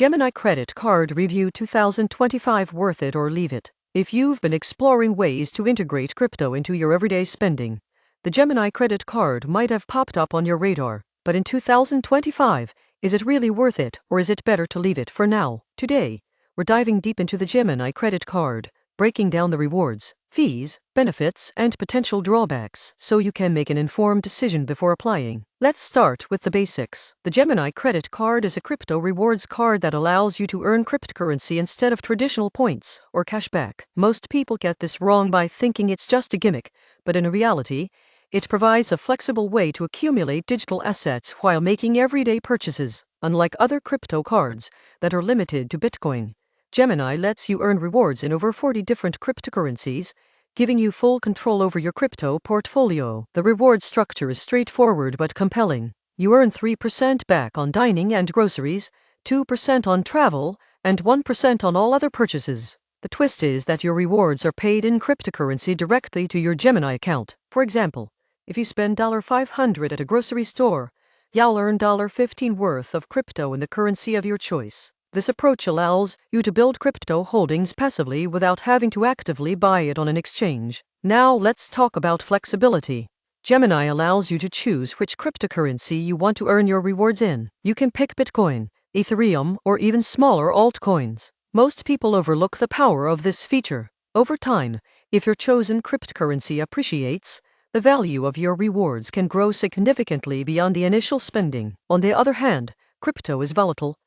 Gemini Credit Card Review 2025 Worth it or leave it? If you've been exploring ways to integrate crypto into your everyday spending, the Gemini Credit Card might have popped up on your radar. But in 2025, is it really worth it, or is it better to leave it for now? Today, we're diving deep into the Gemini Credit Card, breaking down the rewards, fees, benefits, and potential drawbacks so you can make an informed decision before applying. Let's start with the basics. The Gemini Credit Card is a crypto rewards card that allows you to earn cryptocurrency instead of traditional points or cashback. Most people get this wrong by thinking it's just a gimmick, but in reality, it provides a flexible way to accumulate digital assets while making everyday purchases. Unlike other crypto cards that are limited to Bitcoin, Gemini lets you earn rewards in over 40 different cryptocurrencies, giving you full control over your crypto portfolio. The reward structure is straightforward but compelling. You earn 3% back on dining and groceries, 2% on travel, and 1% on all other purchases. The twist is that your rewards are paid in cryptocurrency directly to your Gemini account. For example, if you spend $500 at a grocery store, you'll earn $15 worth of crypto in the currency of your choice. This approach allows you to build crypto holdings passively without having to actively buy it on an exchange. Now let's talk about flexibility. Gemini allows you to choose which cryptocurrency you want to earn your rewards in. You can pick Bitcoin, Ethereum, or even smaller altcoins. Most people overlook the power of this feature. Over time, if your chosen cryptocurrency appreciates, the value of your rewards can grow significantly beyond the initial spending. On the other hand, crypto is volatile,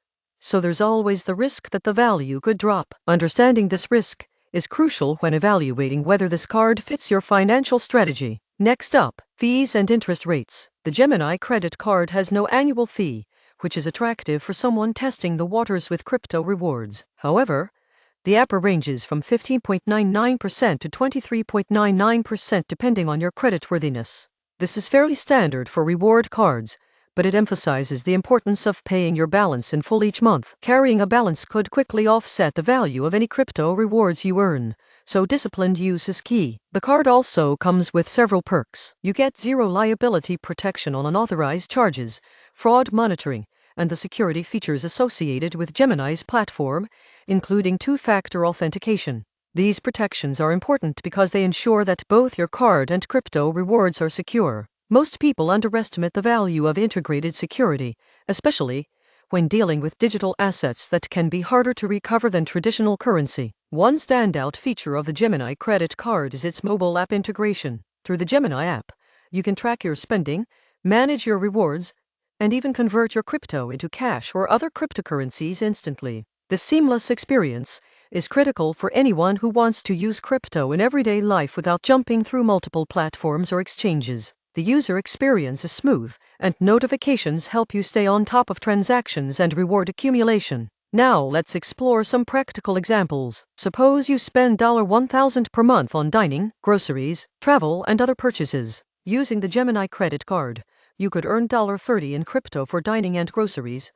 so there's always the risk that the value could drop. Understanding this risk is crucial when evaluating whether this card fits your financial strategy. Next up, fees and interest rates. The Gemini Credit Card has no annual fee, which is attractive for someone testing the waters with crypto rewards. However, the APR ranges from 15.99% to 23.99% depending on your creditworthiness. This is fairly standard for reward cards, but it emphasizes the importance of paying your balance in full each month. Carrying a balance could quickly offset the value of any crypto rewards you earn, so disciplined use is key. The card also comes with several perks. You get zero liability protection on unauthorized charges, fraud monitoring, and the security features associated with Gemini's platform, including two-factor authentication. These protections are important because they ensure that both your card and crypto rewards are secure. Most people underestimate the value of integrated security, especially when dealing with digital assets that can be harder to recover than traditional currency. One standout feature of the Gemini Credit Card is its mobile app integration. Through the Gemini app, you can track your spending, manage your rewards, and even convert your crypto into cash or other cryptocurrencies instantly. This seamless experience is critical for anyone who wants to use crypto in everyday life without jumping through multiple platforms or exchanges. The user experience is smooth, and notifications help you stay on top of transactions and reward accumulation. Now let's explore some practical examples. Suppose you spend $1,000 per month on dining, groceries, travel, and other purchases. Using the Gemini Credit Card, you could earn $30 in crypto for dining and groceries,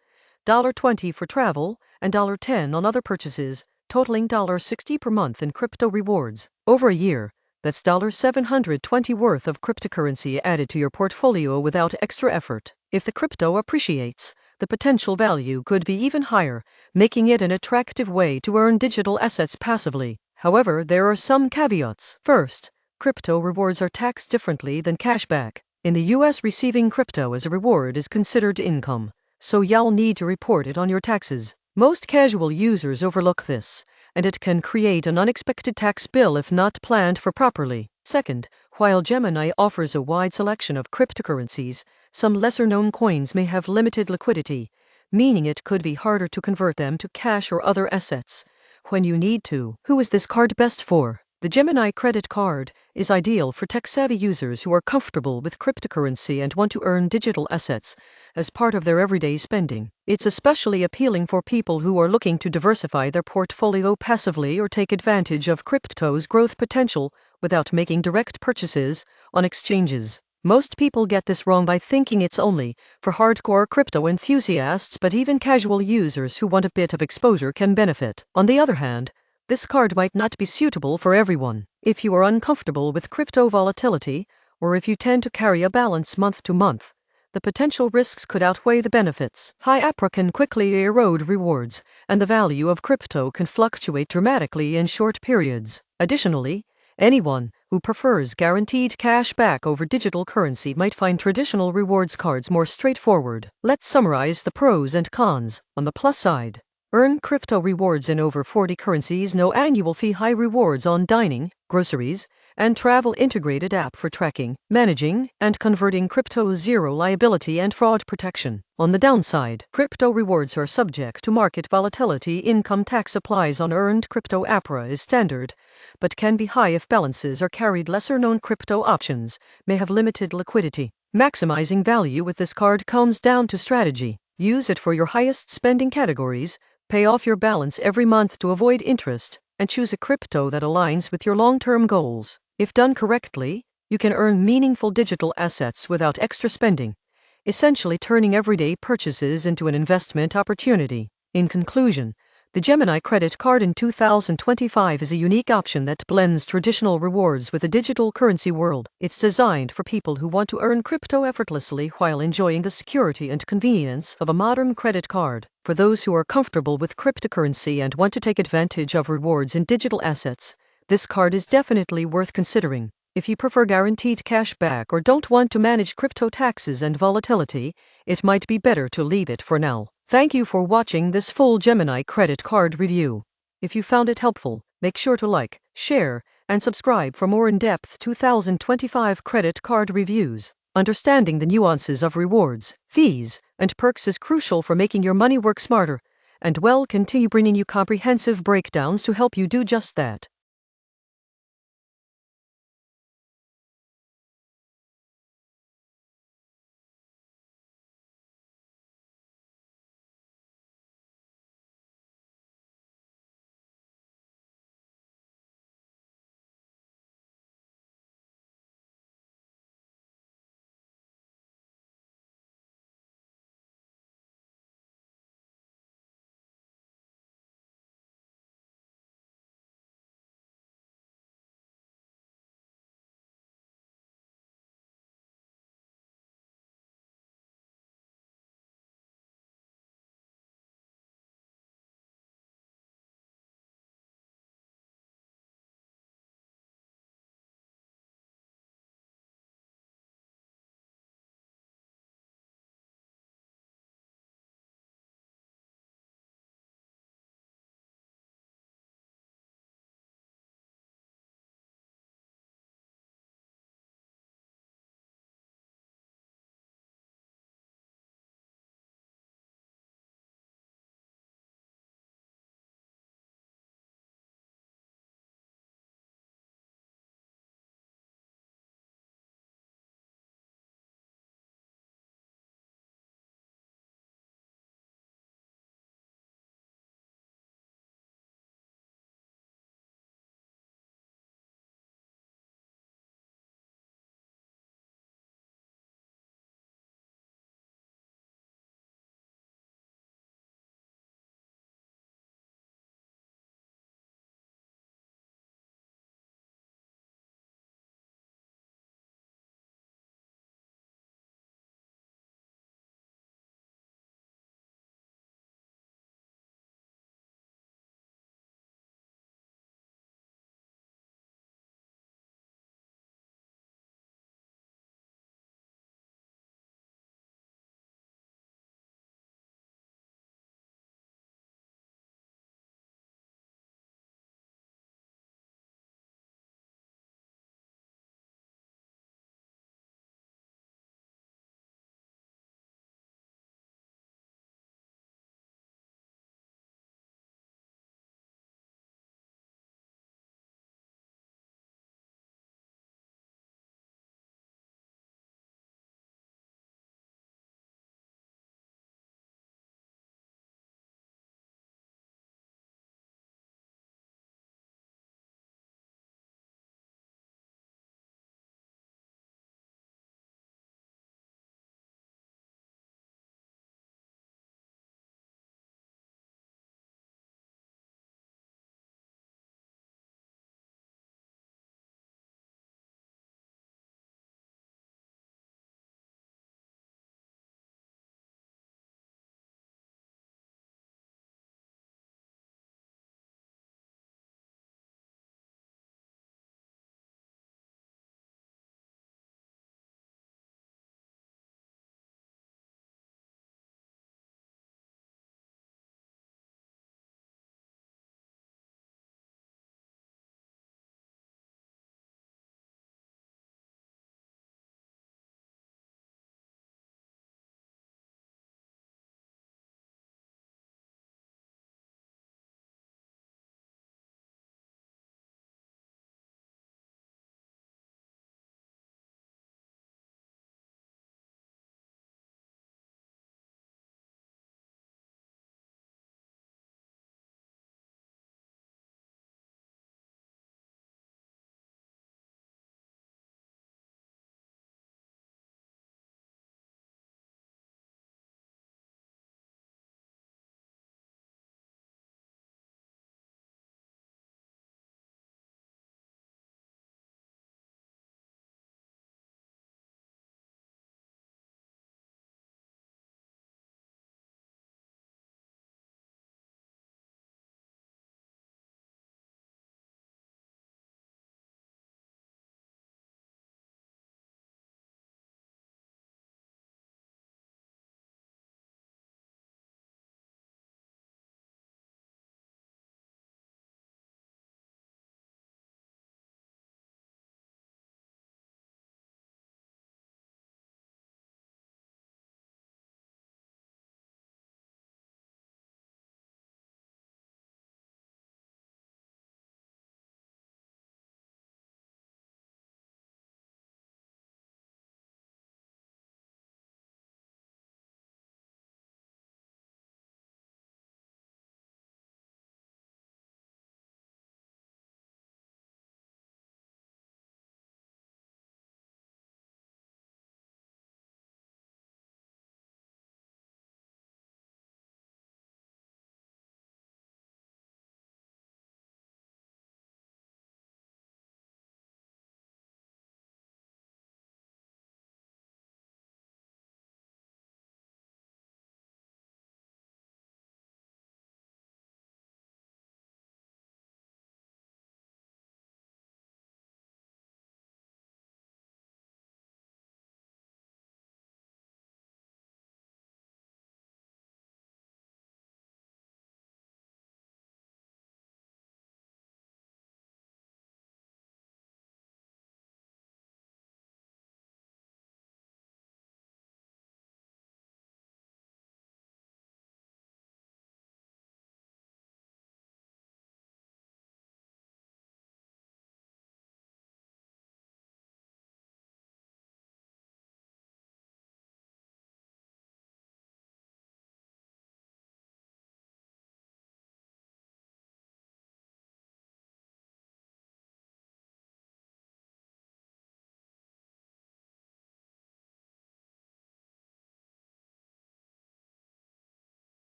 $20 for travel, and $10 on other purchases, totaling $60 per month in crypto rewards. Over a year, that's $720 worth of cryptocurrency added to your portfolio without extra effort. If the crypto appreciates, the potential value could be even higher, making it an attractive way to earn digital assets passively. However, there are some caveats. First, crypto rewards are taxed differently than cashback. In the US, receiving crypto as a reward is considered income, so you'll need to report it on your taxes. Most casual users overlook this, and it can create an unexpected tax bill if not planned for properly. Second, while Gemini offers a wide selection of cryptocurrencies, some lesser-known coins may have limited liquidity, meaning it could be harder to convert them to cash or other assets when you need to. Who is this card best for? The Gemini Credit Card is ideal for tech-savvy users who are comfortable with cryptocurrency and want to earn digital assets as part of their everyday spending. It's especially appealing for people who are looking to diversify their portfolio passively or take advantage of crypto's growth potential without making direct purchases on exchanges. Most people get this wrong by thinking it's only for hardcore crypto enthusiasts, but even casual users who want a bit of exposure can benefit. On the other hand, this card might not be suitable for everyone. If you are uncomfortable with crypto volatility, or if you tend to carry a balance month to month, the potential risks could outweigh the benefits. High APR can quickly erode rewards, and the value of crypto can fluctuate dramatically in short periods. Additionally, anyone who prefers guaranteed cash back over digital currency might find traditional rewards cards more straightforward. Let's summarize the pros and cons. On the plus side, earn crypto rewards in over 40 currencies, no annual fee, high rewards on dining, groceries, and travel, integrated app for tracking, managing, and converting crypto, zero liability and fraud protection. On the downside, crypto rewards are subject to market volatility. Income tax applies on earned crypto. APR is standard, but can be high if balances are carried. Lesser known crypto options may have limited liquidity. Maximizing value with this card comes down to strategy. Use it for your highest spending categories, pay off your balance every month to avoid interest, and choose a crypto that aligns with your long-term goals. If done correctly, you can earn meaningful digital assets without extra spending, essentially turning everyday purchases into an investment opportunity. In conclusion, the Gemini credit card in 2025 is a unique option that blends traditional rewards with the digital currency world. It's designed for people who want to earn crypto effortlessly while enjoying the security and convenience of a modern credit card. For those who are comfortable with cryptocurrency and want to take advantage of rewards in digital assets, this card is definitely worth considering. If you prefer guaranteed cash back or don't want to manage crypto taxes and volatility, it might be better to leave it for now. Thank you for watching this full Gemini credit card review. If you found it helpful, make sure to like, share, and subscribe for more in-depth 2025 credit card reviews. Understanding the nuances of rewards, fees, and perks is crucial for making your money work smarter, and we'll continue bringing you comprehensive breakdowns to help you do just that.